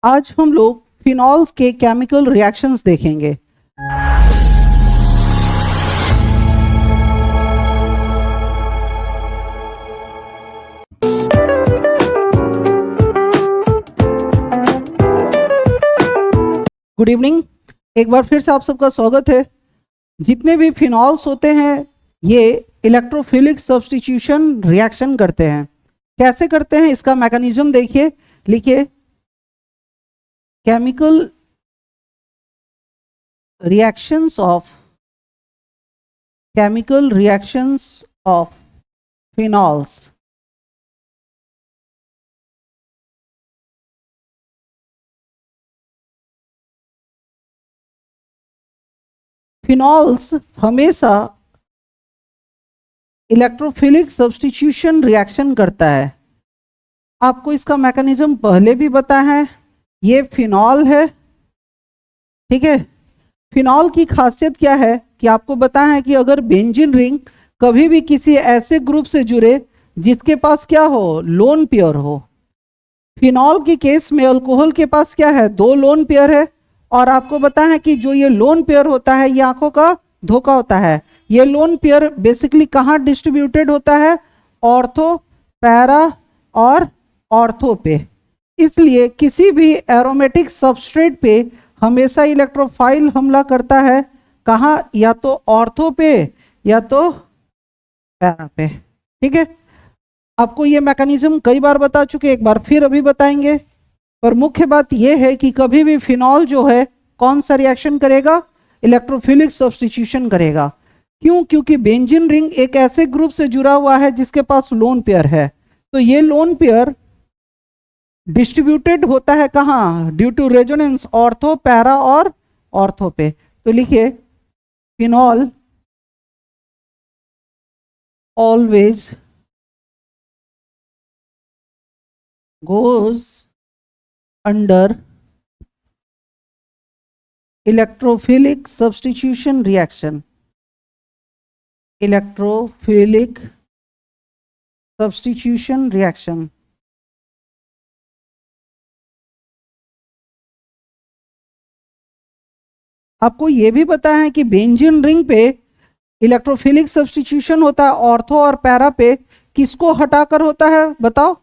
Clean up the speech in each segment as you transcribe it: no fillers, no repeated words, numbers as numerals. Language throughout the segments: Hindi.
आज हम लोग फिनॉल्स के केमिकल रिएक्शंस देखेंगे। गुड इवनिंग, एक बार फिर से आप सबका स्वागत है। जितने भी फिनॉल्स होते हैं ये इलेक्ट्रोफिलिक सब्स्टिट्यूशन रिएक्शन करते हैं। कैसे करते हैं इसका मैकेनिज्म देखिए, लिखिए chemical reactions of phenols। Phenols हमेशा इलेक्ट्रोफिलिक सब्स्टिट्यूशन रिएक्शन करता है। आपको इसका मैकेनिज्म पहले भी पता है, ये फिनॉल है, ठीक है। फिनॉल की खासियत क्या है कि आपको पता है कि अगर बेंजीन रिंग कभी भी किसी ऐसे ग्रुप से जुड़े जिसके पास क्या हो, लोन पेयर हो। फिनॉल की केस में अल्कोहल के पास क्या है, दो लोन पेयर है। और आपको पता है कि जो ये लोन पेयर होता है ये आंखों का धोखा होता है। ये लोन पेयर बेसिकली कहाँ डिस्ट्रीब्यूटेड होता है, ऑर्थो, पैरा और ऑर्थो पे। इसलिए किसी भी एरोमेटिक सबस्ट्रेट पे हमेशा इलेक्ट्रोफाइल हमला करता है, कहाँ, या तो ऑर्थो पे या तो पैरा पे, ठीक है। आपको ये मैकेनिज्म कई बार बता चुके, एक बार फिर अभी बताएंगे। पर मुख्य बात यह है कि कभी भी फिनॉल जो है कौन सा रिएक्शन करेगा, इलेक्ट्रोफिलिक सब्स्टिट्यूशन करेगा। क्यों? क्योंकि बेंजीन रिंग एक ऐसे ग्रुप से जुड़ा हुआ है जिसके पास लोन पेयर है। तो ये लोन पेयर डिस्ट्रीब्यूटेड होता है कहाँ, due to resonance ortho, para और ऑर्थो पे। तो लिखिए phenol always goes under electrophilic substitution reaction। electrophilic substitution reaction। आपको यह भी पता है कि बेंजीन रिंग पे इलेक्ट्रोफिलिक सब्स्टिट्यूशन होता है ऑर्थो और पैरा पे। किसको हटाकर होता है बताओ?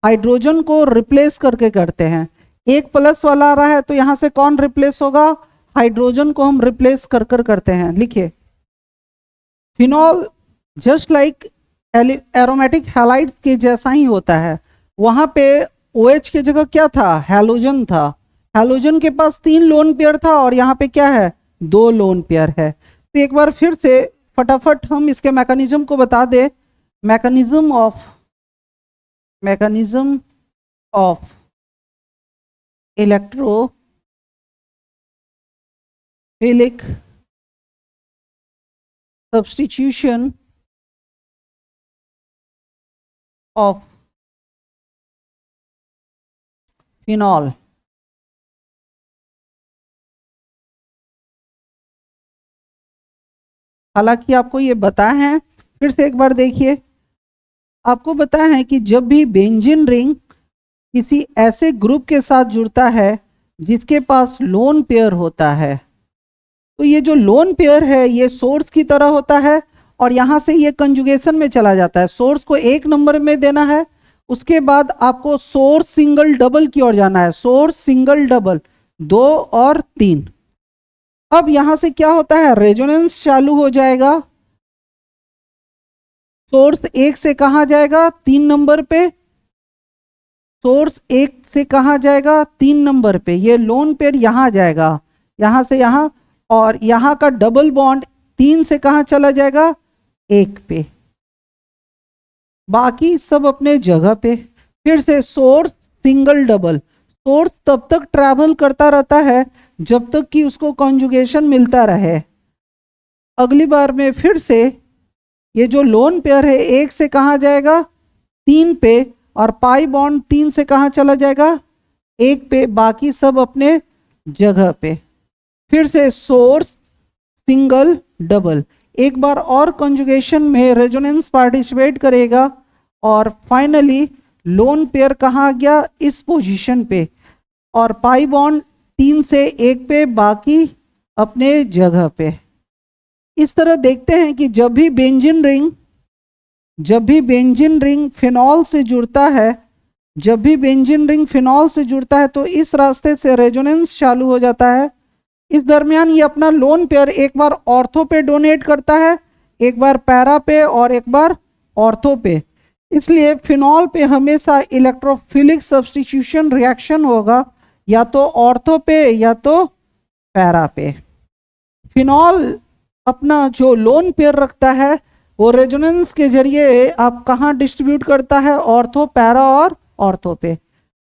हाइड्रोजन को रिप्लेस करके करते हैं। एक प्लस वाला आ रहा है तो यहां से कौन रिप्लेस होगा, हाइड्रोजन को हम रिप्लेस कर कर करते हैं। लिखिए phenol just like aromatic halides के जैसा ही होता है। वहां पे OH की जगह क्या था, हैलोजन था। हैलोजन के पास 3 लोन पेयर था और यहाँ पे क्या है, 2 लोन पेयर है। तो एक बार फिर से फटाफट हम इसके मैकेनिज्म को बता दे। Mechanism of electrophilic substitution of phenol. हालांकि आपको ये बताया है, फिर से एक बार देखिए। आपको बताया है कि जब भी बेंजीन रिंग किसी ऐसे ग्रुप के साथ जुड़ता है जिसके पास लोन पेयर होता है, तो ये जो लोन पेयर है ये सोर्स की तरह होता है और यहां से ये कंजुगेशन में चला जाता है। सोर्स को 1 नंबर में देना है, उसके बाद आपको सोर्स सिंगल डबल की ओर जाना है। सोर्स सिंगल डबल 2 और 3। अब यहां से क्या होता है, रेजोनेंस चालू हो जाएगा। सोर्स 1 से कहां जाएगा, 3 नंबर पे। सोर्स 1 से कहां जाएगा, 3 नंबर पे। ये लोन पेयर यहां जाएगा, यहां से यहां, और यहां का डबल बॉन्ड 3 से कहां चला जाएगा, 1 पे। बाकी सब अपने जगह पे। फिर से सोर्स सिंगल डबल। सोर्स तब तक ट्रैवल करता रहता है जब तक कि उसको कॉन्जुगेशन मिलता रहे। अगली बार में फिर से ये जो लोन पेयर है 1 से कहां जाएगा, 3 पे, और पाई बॉन्ड 3 से कहां चला जाएगा, 1 पे। बाकी सब अपने जगह पे। फिर से सोर्स सिंगल डबल। एक बार और कॉन्जुगेशन में रेजोनेंस पार्टिसिपेट करेगा और फाइनली लोन पेयर कहाँ आ गया, इस पोजीशन पे। और पाई बॉन्ड 3 से 1 पे, बाकी अपने जगह पे। इस तरह देखते हैं कि जब भी बेंजीन रिंग फिनॉल से जुड़ता है, जब भी बेंजीन रिंग फिनॉल से जुड़ता है तो इस रास्ते से रेजोनेंस चालू हो जाता है। इस दरमियान ये अपना लोन पेयर एक बार ऑर्थो पे डोनेट करता है, एक बार पैरा पे और एक बार ऑर्थो पे। इसलिए फिनॉल पे हमेशा इलेक्ट्रोफिलिक सब्स्टिट्यूशन रिएक्शन होगा, या तो ऑर्थो पे या तो पैरा पे। फिनॉल अपना जो लोन पेयर रखता है वो रेजोनेंस के जरिए आप कहाँ डिस्ट्रीब्यूट करता है, ऑर्थो, पैरा और ऑर्थो पे।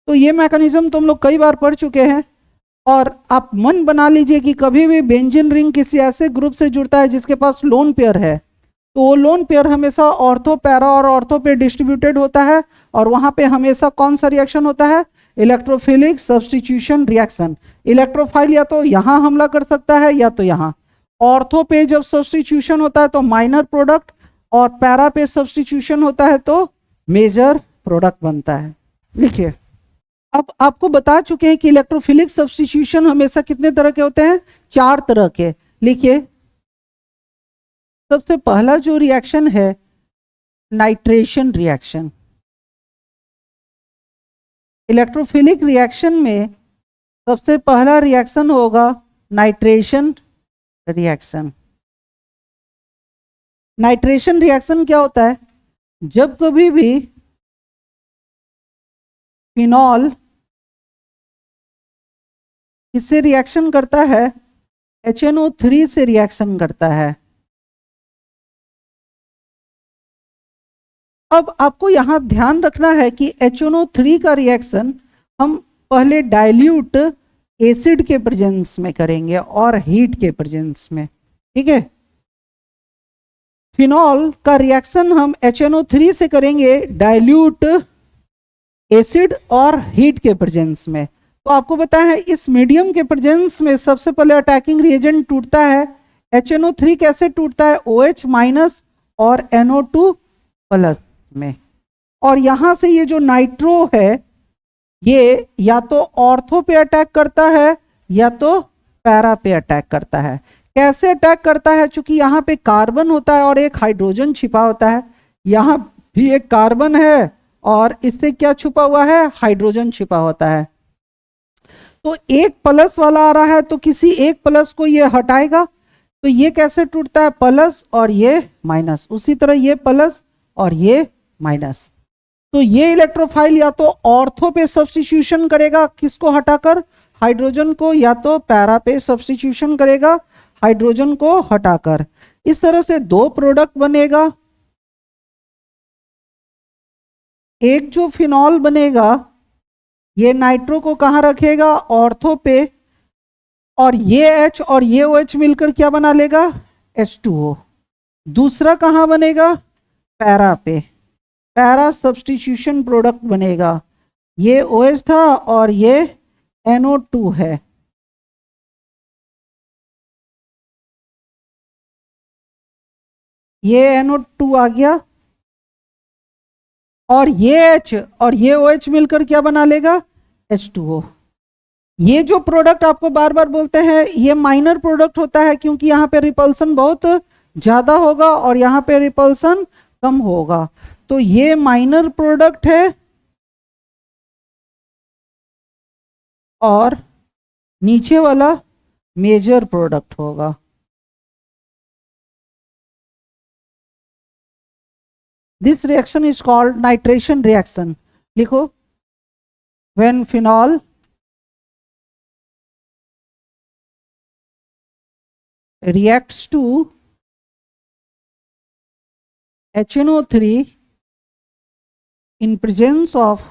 तो ये मैकेनिज्म तुम लोग कई बार पढ़ चुके हैं। और आप मन बना लीजिए कि कभी भी बेंजीन रिंग किसी ऐसे ग्रुप से जुड़ता है जिसके पास लोन पेयर है, तो वो लोन पेयर हमेशा ऑर्थो, पैरा और ऑर्थो पे डिस्ट्रीब्यूटेड होता है, और वहां पे हमेशा कौन सा रिएक्शन होता है, इलेक्ट्रोफिलिक सब्स्टिट्यूशन रिएक्शन। इलेक्ट्रोफाइल या तो यहां हमला कर सकता है या तो यहां। ऑर्थो पे जब सब्स्टिट्यूशन होता है तो माइनर प्रोडक्ट, और पैरा पे सब्स्टिट्यूशन होता है तो मेजर प्रोडक्ट बनता है। लिखिए, अब आपको बता चुके हैं कि इलेक्ट्रोफिलिक सब्स्टिट्यूशन हमेशा कितने तरह के होते हैं, 4 तरह के। लिखिए, सबसे पहला जो रिएक्शन है नाइट्रेशन रिएक्शन। इलेक्ट्रोफिलिक रिएक्शन में सबसे पहला रिएक्शन होगा नाइट्रेशन रिएक्शन। नाइट्रेशन रिएक्शन क्या होता है, जब कभी भी फिनॉल किससे रिएक्शन करता है, HNO3 से रिएक्शन करता है। अब आपको यहां ध्यान रखना है कि HNO3 का रिएक्शन हम पहले डाइल्यूट एसिड के प्रेजेंस में करेंगे और हीट के प्रेजेंस में, ठीक है। फिनॉल का रिएक्शन हम HNO3 से करेंगे डाइल्यूट एसिड और हीट के प्रेजेंस में। तो आपको पता है इस मीडियम के प्रेजेंस में सबसे पहले अटैकिंग रिएजेंट टूटता है। HNO3 कैसे टूटता है, OH माइनस और NO2 प्लस में। और यहां से ये जो नाइट्रो है ये या तो ऑर्थो पे अटैक करता है या तो पैरा पे अटैक करता है। कैसे अटैक करता है, चूंकि यहाँ पे कार्बन होता है और एक हाइड्रोजन छिपा होता है, यहाँ भी एक कार्बन है और इससे क्या छुपा हुआ है, हाइड्रोजन छिपा होता है। तो एक प्लस वाला आ रहा है तो किसी एक प्लस को ये हटाएगा, तो ये कैसे टूटता है, प्लस और ये माइनस, उसी तरह ये प्लस और ये माइनस। तो ये इलेक्ट्रोफाइल या तो ऑर्थो पे सब्स्टिट्यूशन करेगा, किसको हटाकर, हाइड्रोजन को, या तो पैरा पे सब्स्टिट्यूशन करेगा, हाइड्रोजन को हटाकर। इस तरह से 2 प्रोडक्ट बनेगा। एक जो फिनॉल बनेगा ये नाइट्रो को कहां रखेगा, ऑर्थो पे, और ये H और ये OH मिलकर क्या बना लेगा, H2O। दूसरा कहां बनेगा, पैरा पे, पैरा सब्स्टिट्यूशन प्रोडक्ट बनेगा। ये OH था और ये NO2 है। ये NO2 आ गया और ये H और ये OH मिलकर क्या बना लेगा, H2O। ये जो प्रोडक्ट आपको बार बार बोलते हैं ये माइनर प्रोडक्ट होता है, क्योंकि यहाँ पे रिपल्सन बहुत ज्यादा होगा और यहाँ पे रिपल्सन कम होगा। तो ये माइनर प्रोडक्ट है और नीचे वाला मेजर प्रोडक्ट होगा। This reaction is called nitration reaction. लिखो, when phenol reacts to HNO3 in presence of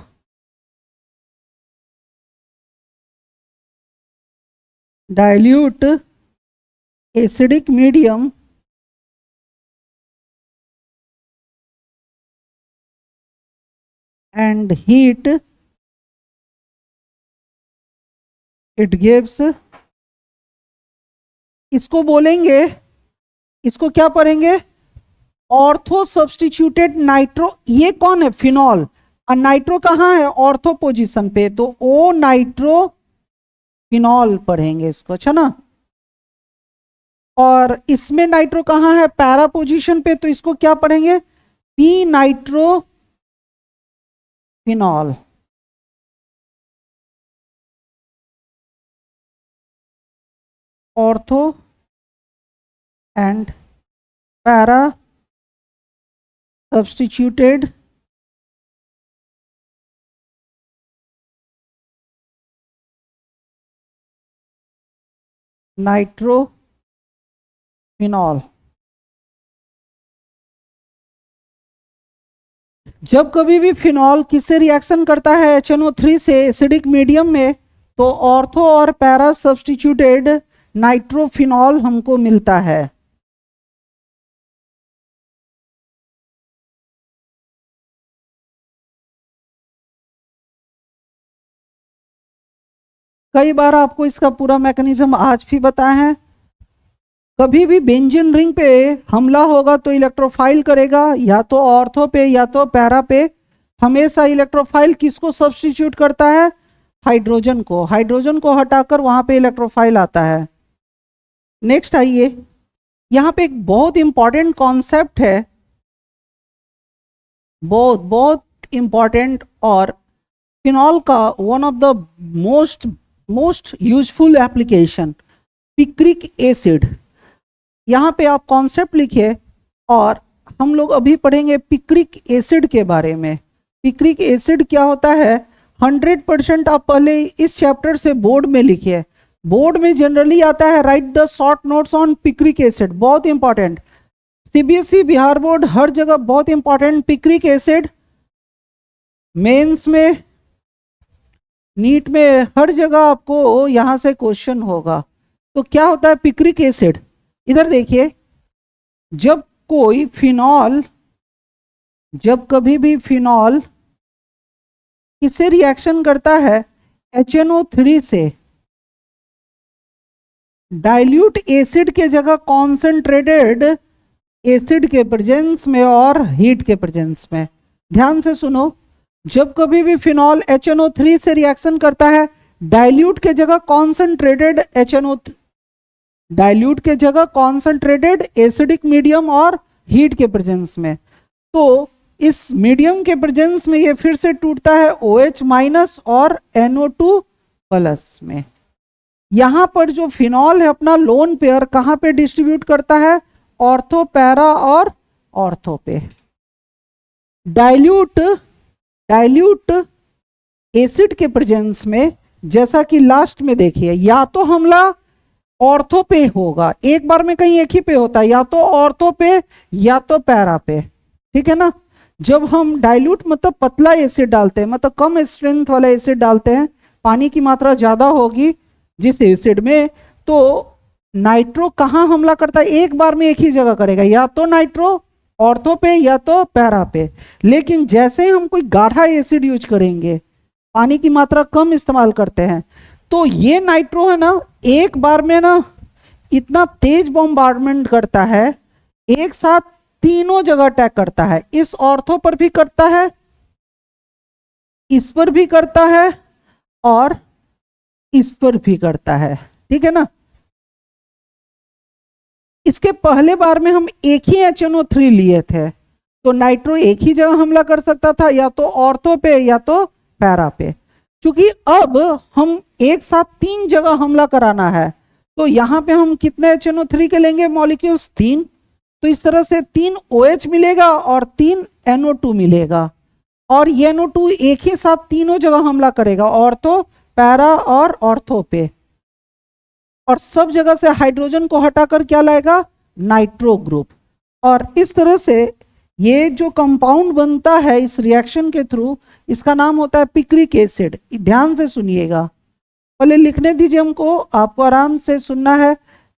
dilute acidic medium and heat, it gives, इसको बोलेंगे, इसको क्या पढ़ेंगे, ऑर्थो सब्स्टिट्यूटेड नाइट्रो। ये कौन है, फिनॉल, और नाइट्रो कहाँ है, ऑर्थो पोजीशन पे, तो O नाइट्रो फिनॉल पढ़ेंगे इसको, अच्छा ना। और इसमें नाइट्रो कहाँ है, पैरा पोजीशन पे, तो इसको क्या पढ़ेंगे, P nitro phenol. Ortho and para substituted nitro phenol. जब कभी भी फिनॉल किससे रिएक्शन करता है, HNO3 से एसिडिक मीडियम में, तो ऑर्थो और पैरा सब्स्टिट्यूटेड नाइट्रोफिनॉल हमको मिलता है। कई बार आपको इसका पूरा मैकेनिज्म आज भी बताया है। कभी भी बेंजीन रिंग पे हमला होगा तो इलेक्ट्रोफाइल करेगा, या तो ऑर्थो पे या तो पैरा पे। हमेशा इलेक्ट्रोफाइल किसको सब्स्टिट्यूट करता है, हाइड्रोजन को। हाइड्रोजन को हटाकर वहां पे इलेक्ट्रोफाइल आता है। नेक्स्ट आइए, यहां पे एक बहुत इंपॉर्टेंट कॉन्सेप्ट है, बहुत बहुत इंपॉर्टेंट, और फिनॉल का one of the most useful application, picric acid. यहाँ पे आप कॉन्सेप्ट लिखिए, और हम लोग अभी पढ़ेंगे पिक्रिक एसिड के बारे में। पिक्रिक एसिड क्या होता है, 100% आप पहले इस चैप्टर से बोर्ड में लिखिए। बोर्ड में जनरली आता है right the short notes on picric acid, बहुत इंपॉर्टेंट। CBSE बिहार बोर्ड हर जगह बहुत इंपॉर्टेंट। पिक्रिक एसिड मेंस में, नीट में, हर जगह आपको यहां से क्वेश्चन होगा। तो क्या होता है पिक्रिक एसिड, इधर देखिए। जब कोई फिनॉल, जब कभी भी फिनॉल किससे रिएक्शन करता है, HNO3 से, डाइल्यूट एसिड के जगह कॉन्सेंट्रेटेड एसिड के प्रेजेंस में और हीट के प्रेजेंस में। ध्यान से सुनो, जब कभी भी फिनॉल HNO3 से रिएक्शन करता है, डाइल्यूट के जगह कॉन्सेंट्रेटेड डाइल्यूट के जगह कॉन्सेंट्रेटेड एसिडिक मीडियम और हीट के प्रेजेंस में, तो इस मीडियम के प्रेजेंस में ये फिर से टूटता है OH- और NO2+ में। यहां पर जो फिनॉल है अपना लोन पेयर कहां पे डिस्ट्रीब्यूट करता है, ऑर्थो, पैरा और ऑर्थो पे। डाइल्यूट एसिड के प्रेजेंस में, जैसा कि लास्ट में देखिए, या तो हमला ऑर्थो पे होगा, एक बार में कहीं एक ही पे होता है, या तो ऑर्थो पे या तो पैरा पे, ठीक है ना। जब हम डाइल्यूट मतलब पतला एसिड डालते हैं, मतलब कम स्ट्रेंथ वाला एसिड डालते हैं, पानी की मात्रा ज्यादा होगी जिस एसिड में, तो नाइट्रो कहाँ हमला करता है, एक बार में एक ही जगह करेगा, या तो नाइट्रो ऑर्थो पे या तो पैरा पे। लेकिन जैसे ही हम कोई गाढ़ा एसिड यूज करेंगे, पानी की मात्रा कम इस्तेमाल करते हैं, तो ये नाइट्रो है ना, एक बार में ना इतना तेज बॉम्बार्डमेंट करता है, एक साथ तीनों जगह अटैक करता है। इस ऑर्थो पर भी करता है, इस पर भी करता है, और इस पर भी करता है, ठीक है ना। इसके पहले बार में हम एक ही HNO3 लिए थे, तो नाइट्रो एक ही जगह हमला कर सकता था, या तो ऑर्थो पे या तो पैरा पे। क्योंकि अब हम एक साथ 3 जगह हमला कराना है, तो यहां पे हम कितने HNO3 के लेंगे मॉलिक्यूल्स, 3। तो इस तरह से 3 OH मिलेगा और 3 NO2 मिलेगा, और ये NO2 एक ही साथ तीनों जगह हमला करेगा, ऑर्थो, पैरा और ऑर्थो पे, और सब जगह से हाइड्रोजन को हटाकर क्या लाएगा, नाइट्रो ग्रुप। और इस तरह से ये जो कंपाउंड बनता है इस रिएक्शन के थ्रू, इसका नाम होता है पिक्रिक एसिड। ध्यान से सुनिएगा, पहले लिखने दीजिए हमको, आपको आराम से सुनना है।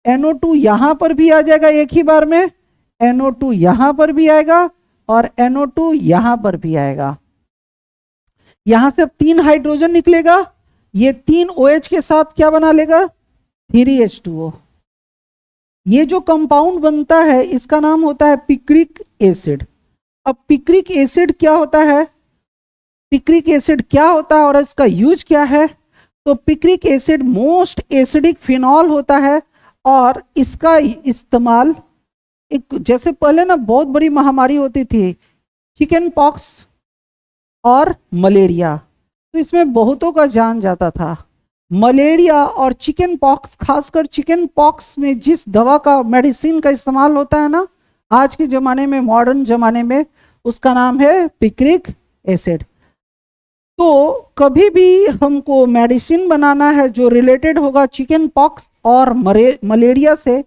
NO2 यहां पर भी आ जाएगा एक ही बार में, NO2 यहां पर भी आएगा, और NO2 यहां पर भी आएगा। यहां से अब 3 हाइड्रोजन निकलेगा, ये 3 OH के साथ क्या बना लेगा, 3H2O। ये जो कंपाउंड बनता है इसका नाम होता है पिक्रिक एसिड। अब पिक्रिक एसिड क्या होता है, पिक्रिक एसिड क्या होता है और इसका यूज क्या है, तो picric acid most acidic phenol होता है और इसका इस्तेमाल एक, जैसे पहले ना बहुत बड़ी महामारी होती थी चिकन पॉक्स और मलेरिया, तो इसमें बहुतों का जान जाता था। मलेरिया और चिकन पॉक्स, खासकर चिकन पॉक्स में जिस दवा का मेडिसिन का इस्तेमाल होता है ना आज के ज़माने में, मॉडर्न ज़माने में, उसका नाम है पिक्रिक एसिड। तो कभी भी हमको मेडिसिन बनाना है जो रिलेटेड होगा चिकन पॉक्स और मलेरिया से,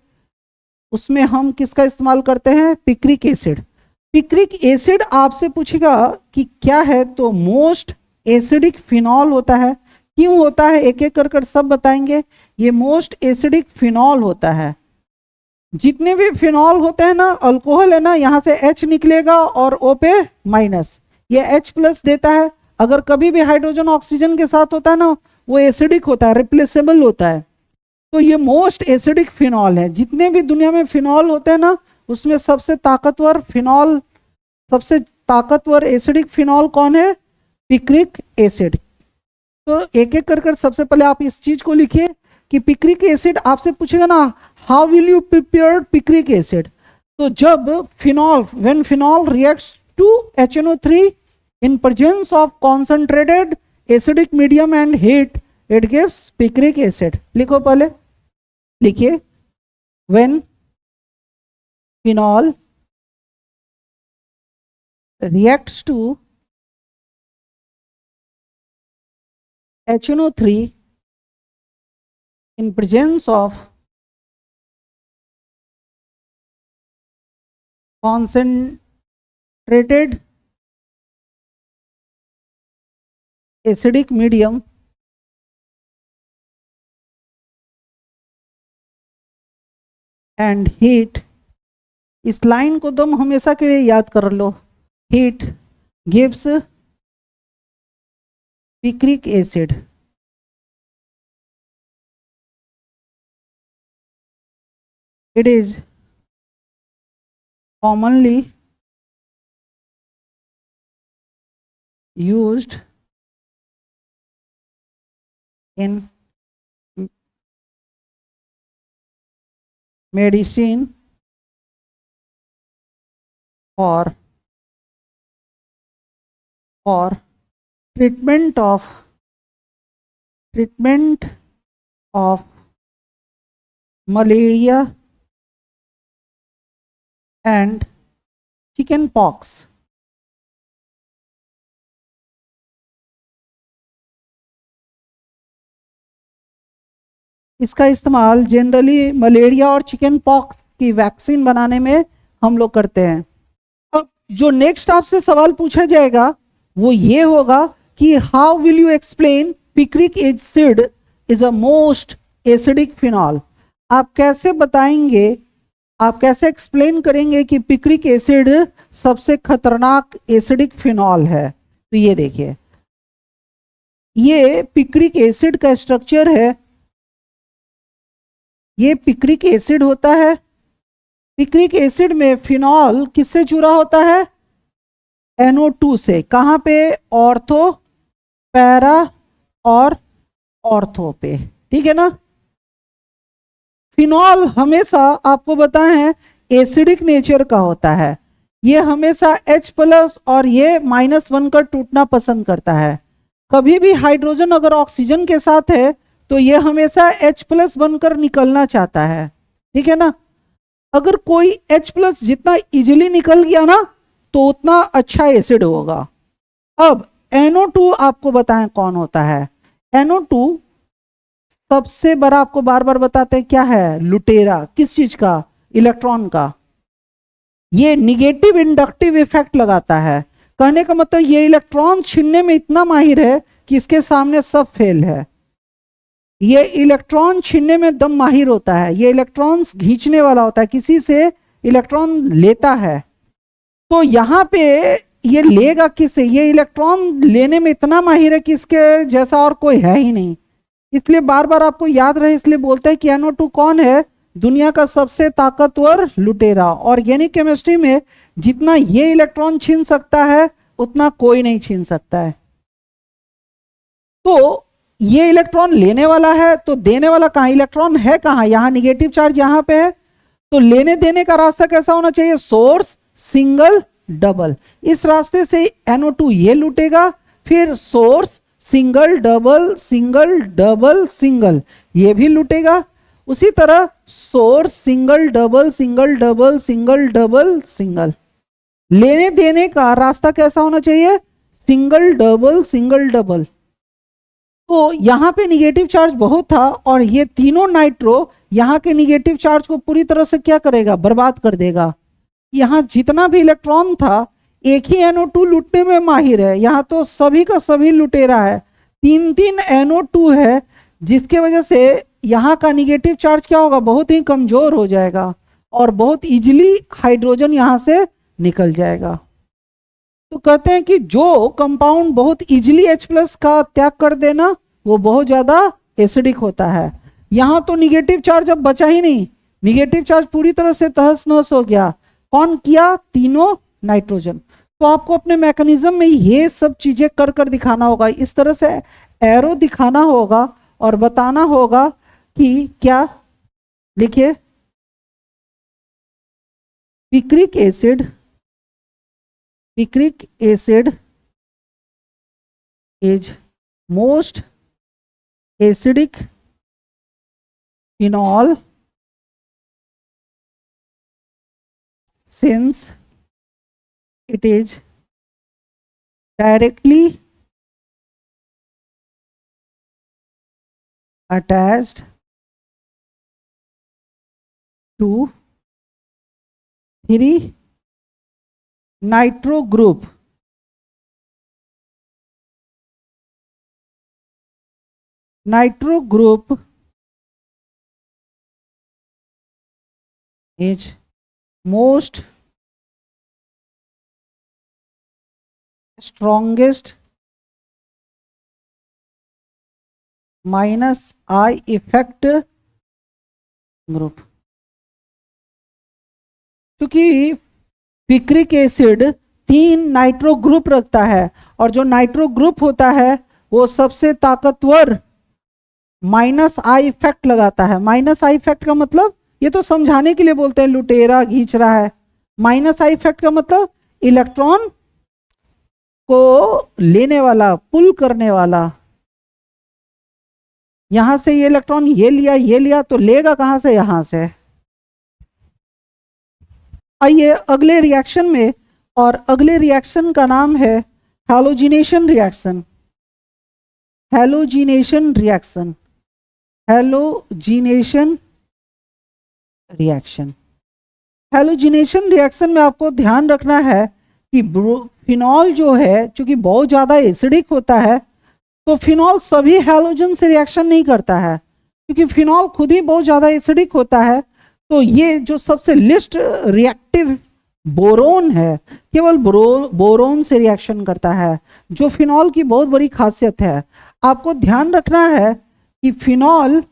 उसमें हम किसका इस्तेमाल करते हैं? Picric acid. पिक्रिक एसिड आपसे पूछेगा कि क्या है, तो मोस्ट एसिडिक फिनॉल होता है। क्यों होता है एक एक कर सब बताएंगे। ये मोस्ट एसिडिक फिनॉल होता है। जितने भी फिनॉल होते हैं ना, अल्कोहल है ना, यहाँ से H निकलेगा और O पे माइनस, ये H प्लस देता है। अगर कभी भी हाइड्रोजन ऑक्सीजन के साथ होता है ना, वो एसिडिक होता है, रिप्लेसेबल होता है। तो ये मोस्ट एसिडिक फिनॉल है। जितने भी दुनिया में फिनॉल होते हैं ना, उसमें सबसे ताकतवर फिनॉल, सबसे ताकतवर एसिडिक फिनॉल कौन है? Picric acid. तो एक एक कर सबसे पहले आप इस चीज को लिखिए कि पिक्रिक एसिड आपसे पूछेगा ना, how will you prepare picric acid. तो जब phenol, when phenol reacts to HNO3 in presence of concentrated acidic medium and heat, it gives picric acid। लिखो पहले, लिखिए, when phenol reacts to HNO3 in presence of concentrated acidic medium and heat, इस लाइन को तुम हमेशा के लिए याद कर लो, heat gives picric acid. It is commonly used in medicine for treatment of malaria and chicken pox। इसका इस्तेमाल जनरली मलेरिया और चिकन पॉक्स की वैक्सीन बनाने में हम लोग करते हैं। अब जो नेक्स्ट आपसे सवाल पूछा जाएगा वो ये होगा कि how will you explain picric acid is a most acidic phenol. आप कैसे बताएंगे, आप कैसे एक्सप्लेन करेंगे कि पिक्रिक एसिड सबसे खतरनाक एसिडिक फिनॉल है। तो ये देखिए, ये पिक्रिक एसिड का स्ट्रक्चर है। ये पिक्रिक एसिड होता है। पिक्रिक एसिड में फिनॉल किससे जुड़ा होता है? NO2 से। कहाँ पे? ऑर्थो, पैरा और ऑर्थो पे, ठीक है ना। फिनॉल हमेशा आपको बताए हैं एसिडिक नेचर का होता है। ये हमेशा H प्लस और ये -1 का टूटना पसंद करता है। कभी भी हाइड्रोजन अगर ऑक्सीजन के साथ है तो ये हमेशा H प्लस बनकर निकलना चाहता है, ठीक है ना। अगर कोई H प्लस जितना इजीली निकल गया ना तो उतना अच्छा एसिड होगा। अब NO2 आपको बताएं कौन होता है। NO2 सबसे बड़ा, आपको बार बार बताते हैं क्या है, लुटेरा। किस चीज का? इलेक्ट्रॉन का। ये निगेटिव इंडक्टिव इफेक्ट लगाता है। कहने का मतलब ये इलेक्ट्रॉन छीनने में इतना माहिर है कि इसके सामने सब फेल है। ये इलेक्ट्रॉन छीनने में दम माहिर होता है। ये इलेक्ट्रॉन्स खींचने वाला होता है, किसी से इलेक्ट्रॉन लेता है। तो यहाँ पे ये लेगा किससे? ये इलेक्ट्रॉन लेने में इतना माहिर है कि इसके जैसा और कोई है ही नहीं। इसलिए बार बार आपको याद रहे, इसलिए बोलते हैं कि NO2 कौन है? दुनिया का सबसे ताकतवर लुटेरा। ऑर्गेनिक केमिस्ट्री में जितना ये इलेक्ट्रॉन छीन सकता है उतना कोई नहीं छीन सकता है। तो ये इलेक्ट्रॉन लेने वाला है तो देने वाला कहाँ, इलेक्ट्रॉन है कहाँ, यहाँ निगेटिव चार्ज यहाँ पे है, तो लेने देने का रास्ता कैसा होना चाहिए, सोर्स सिंगल डबल। इस रास्ते से NO2 ये लूटेगा, फिर source single double single double single ये भी लूटेगा। उसी तरह source single double single double single double single. लेने देने का रास्ता कैसा होना चाहिए, सिंगल डबल सिंगल डबल। तो यहाँ पे निगेटिव चार्ज बहुत था और ये तीनों नाइट्रो यहाँ के निगेटिव चार्ज को पूरी तरह से क्या करेगा, बर्बाद कर देगा। यहाँ जितना भी इलेक्ट्रॉन था एक ही NO2 लूटने में माहिर है, यहाँ तो सभी का सभी लुटेरा है, तीन तीन NO2 है, जिसके वजह से यहाँ का निगेटिव चार्ज क्या होगा, बहुत ही कमजोर हो जाएगा और बहुत इजीली हाइड्रोजन यहाँ से निकल जाएगा। तो कहते हैं कि जो कंपाउंड बहुत इजीली H+ का त्याग कर देना वो बहुत ज्यादा एसिडिक होता है। यहाँ तो निगेटिव चार्ज अब बचा ही नहीं, निगेटिव चार्ज पूरी तरह से तहस नहस हो गया। कौन किया, तीनों नाइट्रोजन। तो आपको अपने मैकेनिज्म में ये सब चीजें कर कर दिखाना होगा, इस तरह से एरो दिखाना होगा और बताना होगा कि क्या, लिखिए picric acid is most acidic phenol since it is directly attached to 3 nitro group. Nitro group is most strongest minus I effect group। क्योंकि पिक्रिक एसिड 3 नाइट्रो ग्रुप रखता है और जो नाइट्रो ग्रुप होता है वो सबसे ताकतवर माइनस आई इफेक्ट लगाता है। माइनस आई इफेक्ट का मतलब, ये तो समझाने के लिए बोलते हैं लुटेरा खींच रहा है। माइनस आई इफेक्ट का मतलब इलेक्ट्रॉन को लेने वाला, पुल करने वाला। यहां से ये इलेक्ट्रॉन ये लिया तो लेगा कहां से, यहां से। आइए अगले रिएक्शन में, और अगले रिएक्शन का नाम है halogenation reaction. Halogenation reaction, halogenation reaction. Halogenation reaction में आपको ध्यान रखना है कि फिनॉल जो है चूंकि बहुत ज़्यादा एसिडिक होता है, तो फिनॉल सभी हैलोजन से रिएक्शन नहीं करता है, क्योंकि फिनॉल खुद ही बहुत ज़्यादा एसिडिक होता है। तो ये जो सबसे लिस्ट रिएक्टिव बोरोन है, केवल बोरोन से रिएक्शन करता है, जो फिनॉल की बहुत बड़ी खासियत है। आपको ध्यान रखना है कि फिनॉल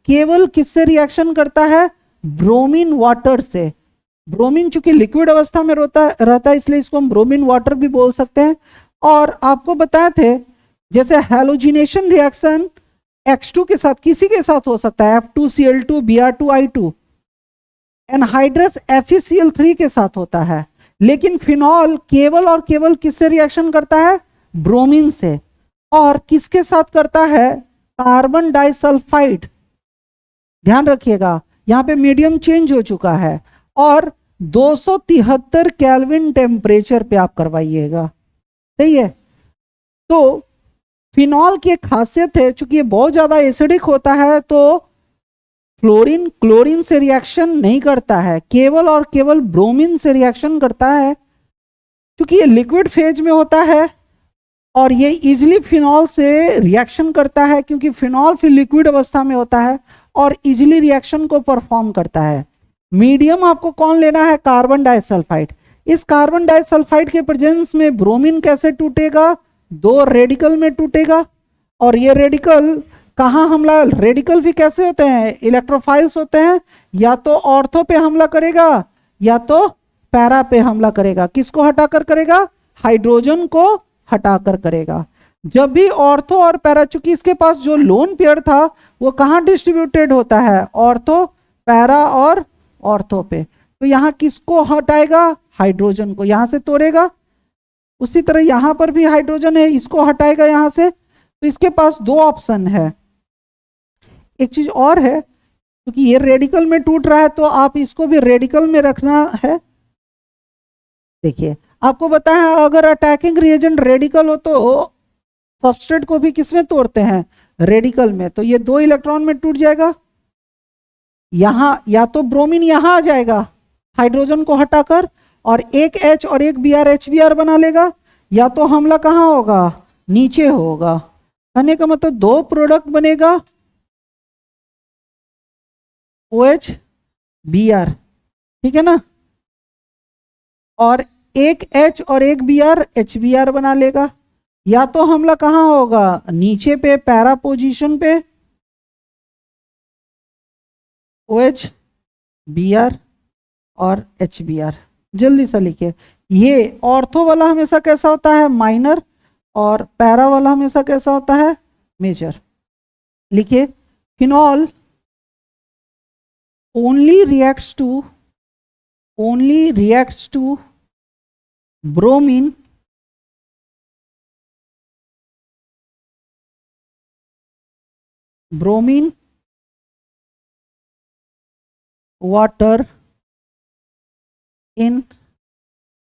केवल किससे रिएक्शन करता है, ब्रोमीन वाटर से। ब्रोमीन चूंकि लिक्विड अवस्था में रहता है इसलिए इसको हम ब्रोमीन वाटर भी बोल सकते हैं। और आपको बताए थे जैसे हैलोजिनेशन रिएक्शन X2 के साथ किसी के साथ हो सकता है, F2Cl2 Br2I2, एनहाइड्रस FeCl3 के साथ होता है, लेकिन फिनॉल केवल और केवल किससे रिएक्शन करता है, ब्रोमीन से। और किसके साथ करता है, कार्बन डाइसल्फाइड। ध्यान रखिएगा यहां पे मीडियम चेंज हो चुका है और 273 केल्विन टेम्परेचर पे आप करवाइएगा, सही है। तो फिनॉल की एक खासियत है, चूंकि ये बहुत ज्यादा एसिडिक होता है तो फ्लोरीन क्लोरीन से रिएक्शन नहीं करता है, केवल और केवल ब्रोमीन से रिएक्शन करता है। क्योंकि ये लिक्विड फेज में होता है और ये इजिली फिनॉल से रिएक्शन करता है, क्योंकि फिनॉल फिर लिक्विड अवस्था में होता है और इजिली रिएक्शन को परफॉर्म करता है। मीडियम आपको कौन लेना है, कार्बन डाइसल्फाइड। इस कार्बन डाइसल्फाइड के प्रेजेंस में ब्रोमीन कैसे टूटेगा, 2 रेडिकल में टूटेगा। और ये रेडिकल कहाँ हमला, रेडिकल भी कैसे होते हैं, इलेक्ट्रोफाइल्स होते हैं, या तो ऑर्थो पे हमला करेगा या तो पैरा पे हमला करेगा। किसको हटाकर करेगा, हाइड्रोजन को हटाकर करेगा। जब भी ऑर्थो और पैरा, चूंकि इसके पास जो लोन पेयर था वो कहाँ डिस्ट्रीब्यूटेड होता है, ऑर्थो, पैरा और ऑर्थो पे, तो यहाँ किसको हटाएगा, हाइड्रोजन को, यहां से तोड़ेगा। उसी तरह यहां पर भी हाइड्रोजन है, इसको हटाएगा यहां से, तो इसके पास दो ऑप्शन है। एक चीज और है, क्योंकि ये रेडिकल में टूट रहा है तो आप इसको भी रेडिकल में रखना है। देखिए आपको बताया अगर अटैकिंग रिएजेंट रेडिकल हो तो सबस्ट्रेट को भी किसमें तोड़ते हैं, रेडिकल में, तो ये 2 इलेक्ट्रॉन में टूट जाएगा। यहां या तो ब्रोमीन यहां आ जाएगा हाइड्रोजन को हटाकर और एक H और एक Br HBr बना लेगा, या तो हमला कहां होगा, नीचे होगा। कहने का मतलब 2 प्रोडक्ट बनेगा OH Br, ठीक है ना, और एक H और एक Br HBr बना लेगा। या तो हमला कहां होगा, नीचे पे पैरा पोजीशन पे OH Br और HBr। जल्दी से लिखिए, ये ऑर्थो वाला हमेशा कैसा होता है, माइनर, और पैरा वाला हमेशा कैसा होता है, मेजर। लिखिए phenol only reacts to bromine water in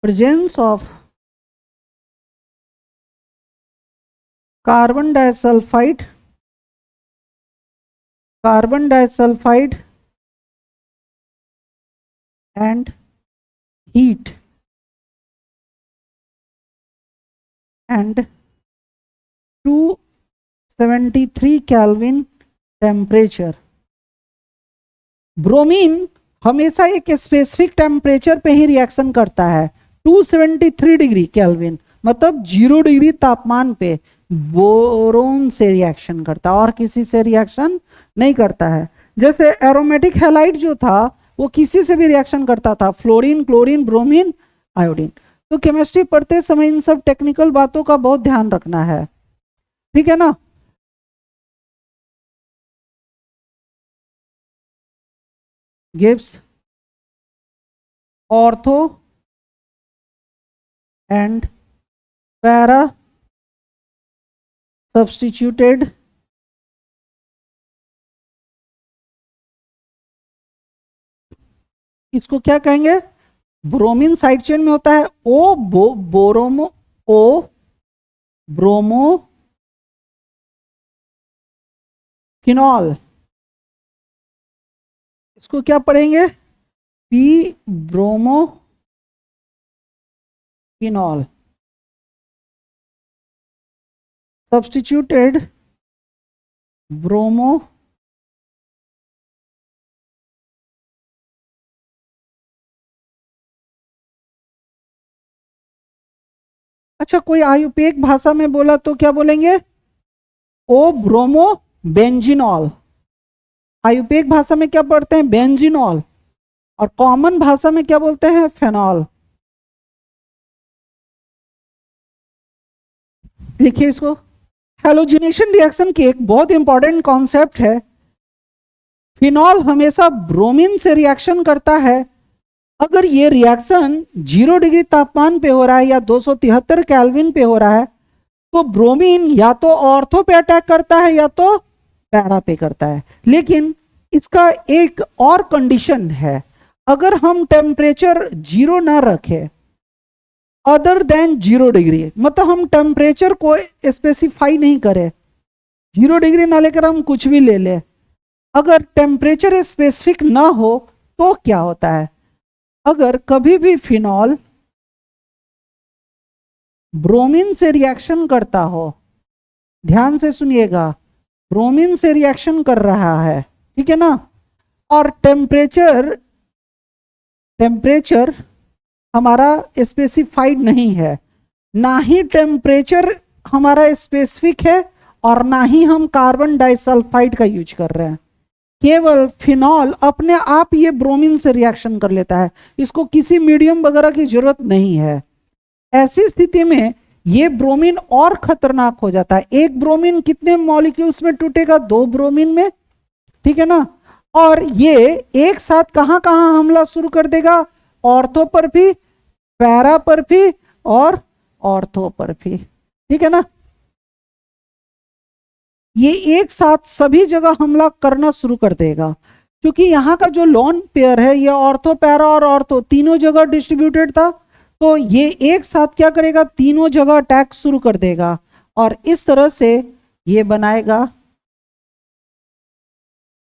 presence of carbon disulfide and heat and 273 Kelvin temperature. Bromine हमेशा एक स्पेसिफिक टेम्परेचर पे ही रिएक्शन करता है, 273 डिग्री केल्विन, मतलब 0 डिग्री तापमान पे बोरोन से रिएक्शन करता है और किसी से रिएक्शन नहीं करता है। जैसे एरोमेटिक हैलाइड जो था वो किसी से भी रिएक्शन करता था, फ्लोरीन, क्लोरीन, ब्रोमीन, आयोडीन। तो केमिस्ट्री पढ़ते समय इन सब टेक्निकल बातों का बहुत ध्यान रखना है, ठीक है ना। Gives ortho and para substituted इसको क्या कहेंगे, ब्रोमीन साइड चेन में होता है ब्रोमो फिनॉल, इसको क्या पढ़ेंगे, P bromo phenol substituted bromo अच्छा कोई आयुर्वेदिक भाषा में बोला तो क्या बोलेंगे, ओ ब्रोमो बेंजीनॉल। आयुर्वेदिक भाषा में क्या पढ़ते हैं, बेंजीनॉल, और कॉमन भाषा में क्या बोलते हैं, फेनॉल। लिखिए इसको, हैलोजिनेशन रिएक्शन की एक बहुत इंपॉर्टेंट कॉन्सेप्ट है। फिनॉल हमेशा ब्रोमीन से रिएक्शन करता है। अगर ये रिएक्शन 0 डिग्री तापमान पे हो रहा है या 273 केल्विन पे हो रहा है तो ब्रोमीन या तो ऑर्थो पे अटैक करता है या तो पैरा पे करता है। लेकिन इसका एक और कंडीशन है, अगर हम टेम्परेचर 0 ना रखें, अदर देन 0 डिग्री, मतलब हम टेम्परेचर को स्पेसिफाई नहीं करें, 0 डिग्री ना लेकर हम कुछ भी ले लें, अगर टेम्परेचर स्पेसिफिक ना हो तो क्या होता है, अगर कभी भी फिनॉल ब्रोमीन से रिएक्शन करता हो, ध्यान से सुनिएगा, ब्रोमीन से रिएक्शन कर रहा है, ठीक है ना, और टेम्परेचर हमारा स्पेसिफाइड नहीं है, ना ही टेम्परेचर हमारा स्पेसिफिक है और ना ही हम कार्बन डाइसल्फाइड का यूज कर रहे हैं, केवल फिनॉल अपने आप ये ब्रोमीन से रिएक्शन कर लेता है, इसको किसी मीडियम वगैरह की जरूरत नहीं है। ऐसी स्थिति में ये ब्रोमीन और खतरनाक हो जाता है। एक ब्रोमीन कितने मॉलिक्यूल्स में टूटेगा? 2 ब्रोमीन में, ठीक है ना। और ये एक साथ कहां कहां हमला शुरू कर देगा? ऑर्थो पर भी, पैरा पर भी और ऑर्थो पर भी, ठीक है ना। ये एक साथ सभी जगह हमला करना शुरू कर देगा, क्योंकि यहाँ का जो लोन पेयर है ये ऑर्थो, पैरा और ऑर्थो तीनों जगह डिस्ट्रीब्यूटेड था, तो ये एक साथ क्या करेगा? तीनों जगह अटैक शुरू कर देगा और इस तरह से ये बनाएगा,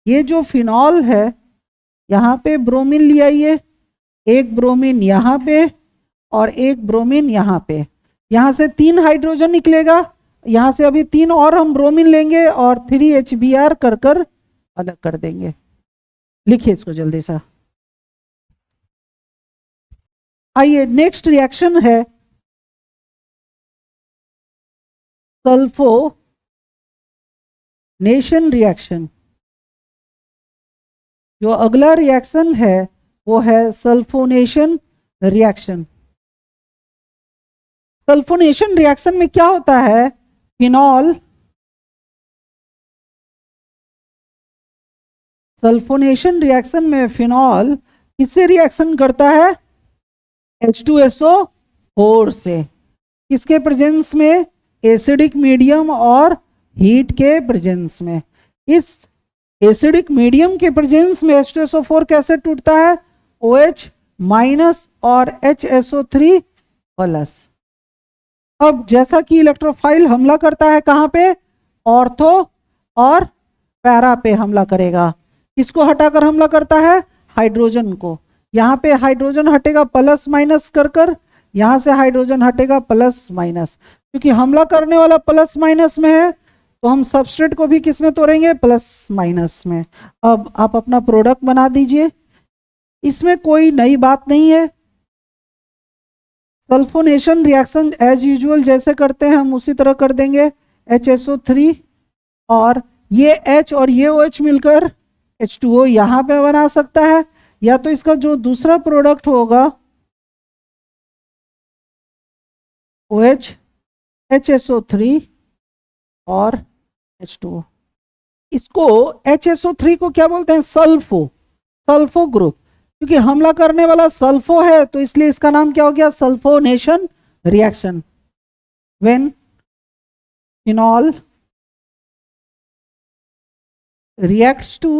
ये जो फिनॉल है यहाँ पे ब्रोमीन ले आइए, एक ब्रोमीन यहाँ पे और एक ब्रोमीन यहाँ पे, यहाँ से 3 हाइड्रोजन निकलेगा, यहाँ से अभी 3 और हम ब्रोमीन लेंगे और 3HBr कर कर अलग कर देंगे। लिखिए इसको जल्दी सा। आइए नेक्स्ट रिएक्शन है सल्फोनेशन रिएक्शन। जो अगला रिएक्शन है वो है सल्फोनेशन रिएक्शन। सल्फोनेशन रिएक्शन में क्या होता है? फिनॉल, सल्फोनेशन रिएक्शन में फिनॉल किससे रिएक्शन करता है? H2SO4 से। किसके प्रेजेंस में? एसिडिक मीडियम और हीट के प्रेजेंस में। इस एसिडिक मीडियम के प्रेजेंस में H2SO4 कैसे टूटता है? OH- और HSO3 प्लस। अब जैसा कि इलेक्ट्रोफाइल हमला करता है कहां पे? ऑर्थो और पैरा पे हमला करेगा। किसको हटाकर हमला करता है? हाइड्रोजन को। यहाँ पे हाइड्रोजन हटेगा प्लस माइनस कर कर, यहाँ से हाइड्रोजन हटेगा प्लस माइनस। क्योंकि हमला करने वाला प्लस माइनस में है तो हम सबस्ट्रेट को भी किस में तोड़ेंगे? प्लस माइनस में। अब आप अपना प्रोडक्ट बना दीजिए, इसमें कोई नई बात नहीं है। सल्फोनेशन रिएक्शन एज यूजुअल जैसे करते हैं हम उसी तरह कर देंगे। HSO3 और ये H और ये OH मिलकर H2O यहाँ पे बना सकता है, या तो इसका जो दूसरा प्रोडक्ट होगा OH HSO3 और H2O, इसको HSO3 को क्या बोलते हैं? Sulpho group. क्योंकि हमला करने वाला सल्फो है तो इसलिए इसका नाम क्या हो गया? Sulphonation reaction. When phenol reacts to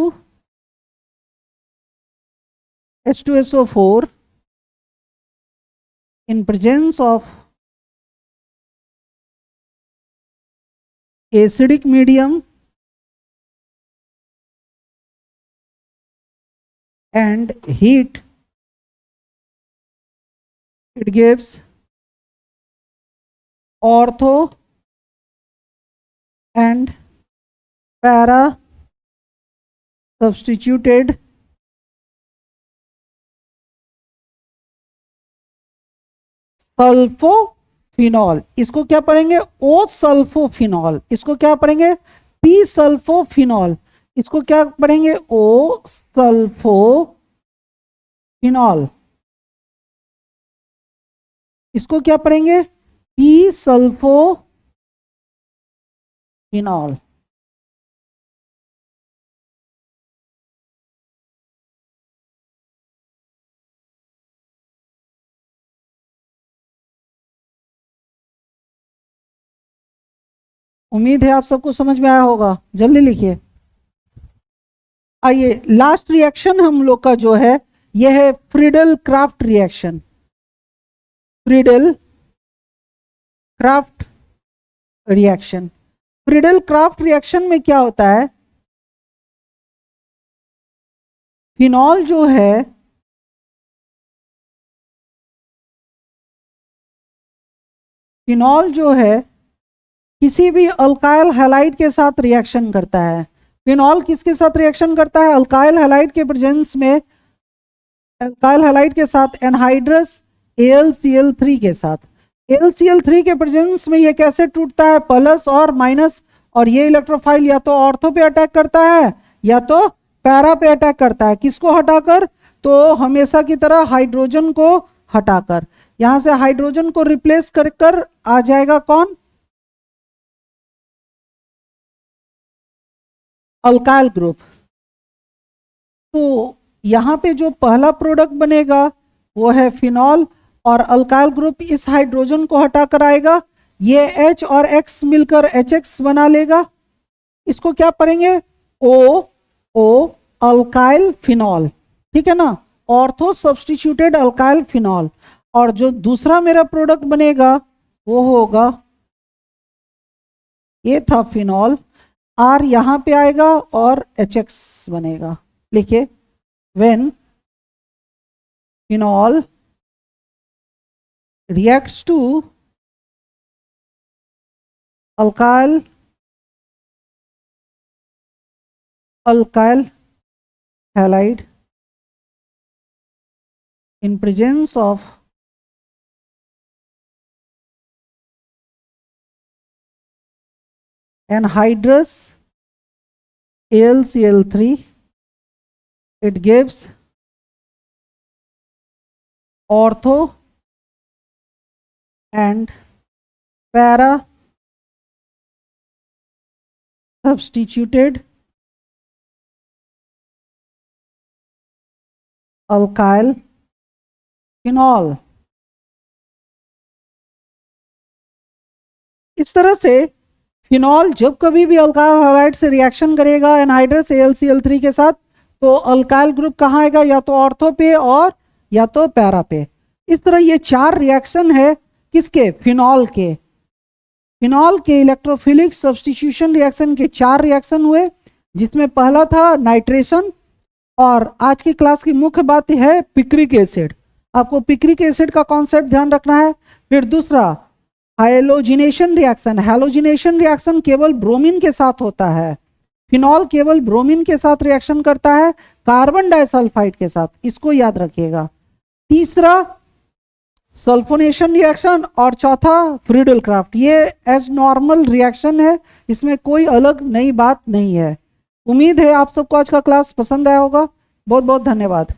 H2SO4 in presence of acidic medium and heat, it gives ortho and para substituted सल्फोफिनॉल। इसको क्या पढ़ेंगे? ओ सल्फोफिनॉल। इसको क्या पढ़ेंगे? पी सल्फोफिनॉल। इसको क्या पढ़ेंगे? ओ सल्फोफिनॉल। इसको क्या पढ़ेंगे? पी सल्फोफिनॉल। उम्मीद है आप सबको समझ में आया होगा। जल्दी लिखिए। आइए लास्ट रिएक्शन हम लोग का जो है यह है Friedel craft reaction. Friedel craft reaction. Friedel craft reaction में क्या होता है? फिनॉल जो है किसी भी अल्काइल हैलाइड के साथ रिएक्शन करता है। फिनॉल किसके साथ रिएक्शन करता है? अल्काइल हैलाइड के प्रेजेंस में, अल्काइल हैलाइड के साथ एनहाइड्रस AlCl3 के साथ। AlCl3 के प्रेजेंस में ये कैसे टूटता है? प्लस और माइनस। और ये इलेक्ट्रोफाइल या तो ऑर्थो पे अटैक करता है या तो पैरा पे अटैक करता है। किसको हटाकर? तो हमेशा की तरह हाइड्रोजन को हटाकर। यहां से हाइड्रोजन को रिप्लेस कर कर आ जाएगा कौन, अल्काइल ग्रुप। तो यहां पे जो पहला प्रोडक्ट बनेगा वो है फिनॉल, और अल्काइल ग्रुप इस हाइड्रोजन को हटाकर आएगा, ये H और X मिलकर HX बना लेगा। इसको क्या पढ़ेंगे, O अल्काइल फिनॉल, ठीक है ना, ऑर्थो सब्स्टिट्यूटेड अल्काइल फिनॉल। और जो दूसरा मेरा प्रोडक्ट बनेगा वो होगा, ये था फिनॉल, R यहां पे आएगा और HX बनेगा। लिखिए, when phenol reacts to alkyl halide in presence of anhydrous AlCl3, it gives ortho and para substituted alkyl phenol. इस तरह से फिनॉल जब कभी भी अल्काइल हैलाइड से रिएक्शन करेगा एनहाइड्रस AlCl3 के साथ, तो अल्काइल ग्रुप कहाँ आएगा, या तो ऑर्थो पे और या तो पैरा पे। इस तरह ये चार रिएक्शन है किसके, फिनॉल के। फिनॉल के इलेक्ट्रोफिलिक सब्स्टिट्यूशन रिएक्शन के चार रिएक्शन हुए, जिसमें पहला था नाइट्रेशन, और आज की क्लास की मुख्य बात है पिक्रिक एसिड। आपको पिक्रिक एसिड का कॉन्सेप्ट ध्यान रखना है। फिर दूसरा हाइलोजिनेशन रिएक्शन, हाइलोजिनेशन रिएक्शन केवल ब्रोमीन के साथ होता है, फिनॉल केवल ब्रोमीन के साथ रिएक्शन करता है, कार्बन डाइसल्फाइड के साथ, इसको याद रखिएगा। तीसरा सल्फोनेशन रिएक्शन, और चौथा फ्रीडल क्राफ्ट। ये एज नॉर्मल रिएक्शन है, इसमें कोई अलग नई बात नहीं है। उम्मीद है आप सबको आज का क्लास पसंद आया होगा। बहुत बहुत धन्यवाद।